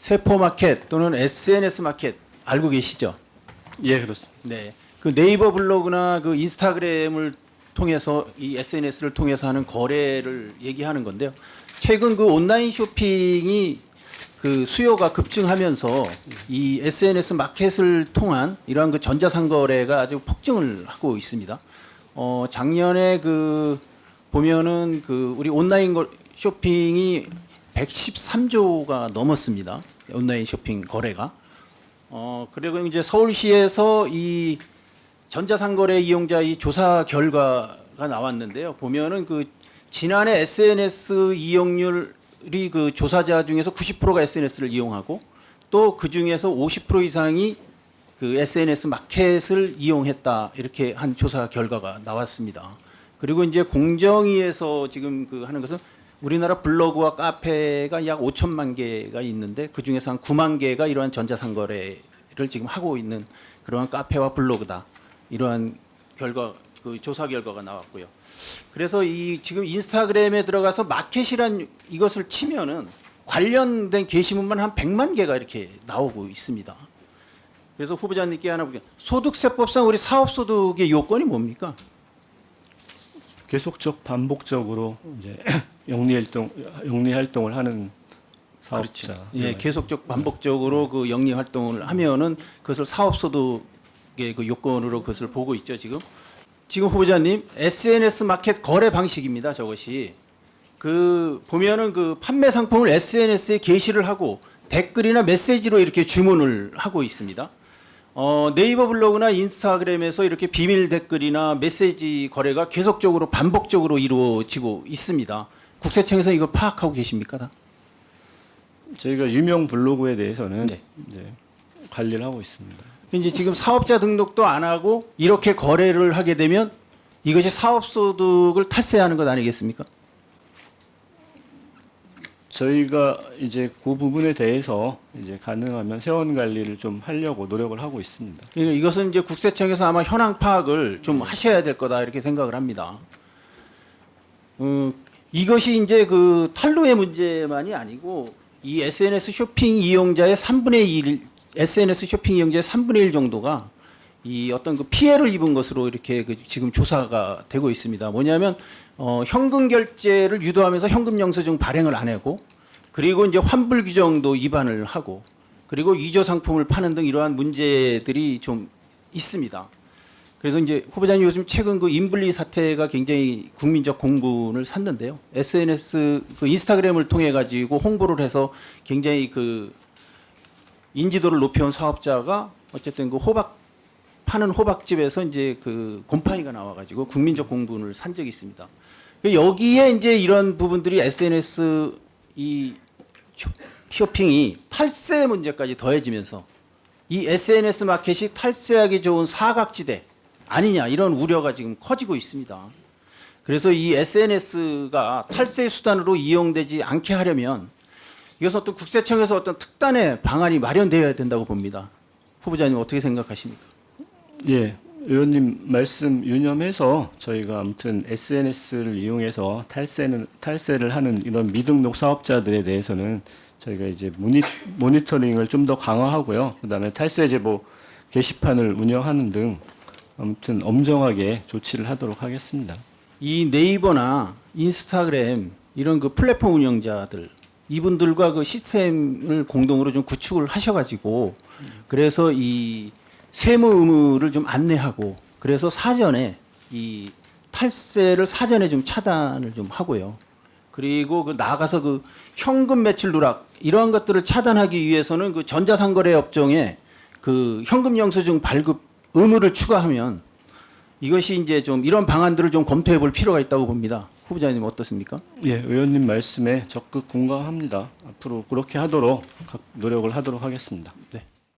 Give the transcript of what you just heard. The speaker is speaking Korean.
세포 마켓 또는 SNS 마켓 알고 계시죠? 예, 그렇습니다. 네. 그 네이버 블로그나 그 인스타그램을 통해서 이 SNS를 통해서 하는 거래를 얘기하는 건데요. 최근 그 온라인 쇼핑이 그 수요가 급증하면서 이 SNS 마켓을 통한 이러한 그 전자상거래가 아주 폭증을 하고 있습니다. 작년에 그 보면은 그 우리 온라인 쇼핑이 113조가 넘었습니다. 온라인 쇼핑 거래가. 그리고 이제 서울시에서 이 전자상거래 이용자 이 조사 결과가 나왔는데요. 보면은 그 지난해 SNS 이용률이 그 조사자 중에서 90%가 SNS를 이용하고 또 그 중에서 50% 이상이 그 SNS 마켓을 이용했다 이렇게 한 조사 결과가 나왔습니다. 그리고 이제 공정위에서 지금 그 하는 것은 우리나라 블로그와 카페가 약 5천만 개가 있는데 그 중에서 한 9만 개가 이러한 전자상거래를 지금 하고 있는 그러한 카페와 블로그다. 이러한 결과 그 조사 결과가 나왔고요. 그래서 이 지금 인스타그램에 들어가서 마켓이란 이것을 치면은 관련된 게시문만 한 100만 개가 이렇게 나오고 있습니다. 그래서 후보자님께 하나 볼게요. 소득세법상 우리 사업소득의 요건이 뭡니까? 계속적 반복적으로 이제 영리 활동을 하는 사업자. 그렇죠. 예, 계속적 반복적으로 그 영리 활동을 하면은 그것을 사업소득의 그 요건으로 그것을 보고 있죠, 지금. 지금 후보자님, SNS 마켓 거래 방식입니다, 저것이. 그 보면은 그 판매 상품을 SNS에 게시를 하고 댓글이나 메시지로 이렇게 주문을 하고 있습니다. 네이버 블로그나 인스타그램에서 이렇게 비밀 댓글이나 메시지 거래가 계속적으로 반복적으로 이루어지고 있습니다. 국세청에서 이거 파악하고 계십니까? 다? 저희가 유명 블로그에 대해서는 네. 이제 관리를 하고 있습니다. 이제 지금 사업자 등록도 안 하고 이렇게 거래를 하게 되면 이것이 사업소득을 탈세하는 것 아니겠습니까? 저희가 이제 그 부분에 대해서 이제 가능하면 세원 관리를 좀 하려고 노력을 하고 있습니다. 그러니까 이것은 이제 국세청에서 아마 현황 파악을 좀 하셔야 될 거다 이렇게 생각을 합니다. 이것이 이제 그 탈루의 문제만이 아니고 이 SNS 쇼핑 이용자의 3분의 1, SNS 쇼핑 이용자의 3분의 1 정도가 이 어떤 그 피해를 입은 것으로 이렇게 그 지금 조사가 되고 있습니다. 뭐냐면 현금 결제를 유도하면서 현금 영수증 발행을 안 하고 그리고 이제 환불 규정도 위반을 하고 그리고 위조 상품을 파는 등 이러한 문제들이 좀 있습니다. 그래서 이제 후보자님 요즘 최근 그 인블리 사태가 굉장히 국민적 공분을 샀는데요. SNS 그 인스타그램을 통해 가지고 홍보를 해서 굉장히 그 인지도를 높여온 사업자가 어쨌든 그 파는 호박집에서 이제 그 곰팡이가 나와가지고 국민적 공분을 산 적이 있습니다. 여기에 이제 이런 부분들이 SNS 이 쇼핑이 탈세 문제까지 더해지면서 이 SNS 마켓이 탈세하기 좋은 사각지대 아니냐 이런 우려가 지금 커지고 있습니다. 그래서 이 SNS가 탈세 수단으로 이용되지 않게 하려면 이것은 어떤 국세청에서 어떤 특단의 방안이 마련되어야 된다고 봅니다. 후보자님 어떻게 생각하십니까? 예, 의원님 말씀 유념해서 저희가 아무튼 SNS를 이용해서 탈세를 하는 이런 미등록 사업자들에 대해서는 저희가 이제 모니터링을 좀 더 강화하고요. 그다음에 탈세 제보 게시판을 운영하는 등 아무튼 엄정하게 조치를 하도록 하겠습니다. 이 네이버나 인스타그램 이런 그 플랫폼 운영자들 이분들과 그 시스템을 공동으로 좀 구축을 하셔가지고 그래서 이 세무 의무를 좀 안내하고 그래서 사전에 이 탈세를 사전에 좀 차단을 좀 하고요. 그리고 그 나가서 그 현금 매출 누락 이러한 것들을 차단하기 위해서는 그 전자상거래 업종에 그 현금 영수증 발급 의무를 추가하면 이것이 이제 좀 이런 방안들을 좀 검토해 볼 필요가 있다고 봅니다. 후보자님 어떻습니까? 예, 의원님 말씀에 적극 공감합니다. 앞으로 그렇게 하도록 노력을 하도록 하겠습니다. 네.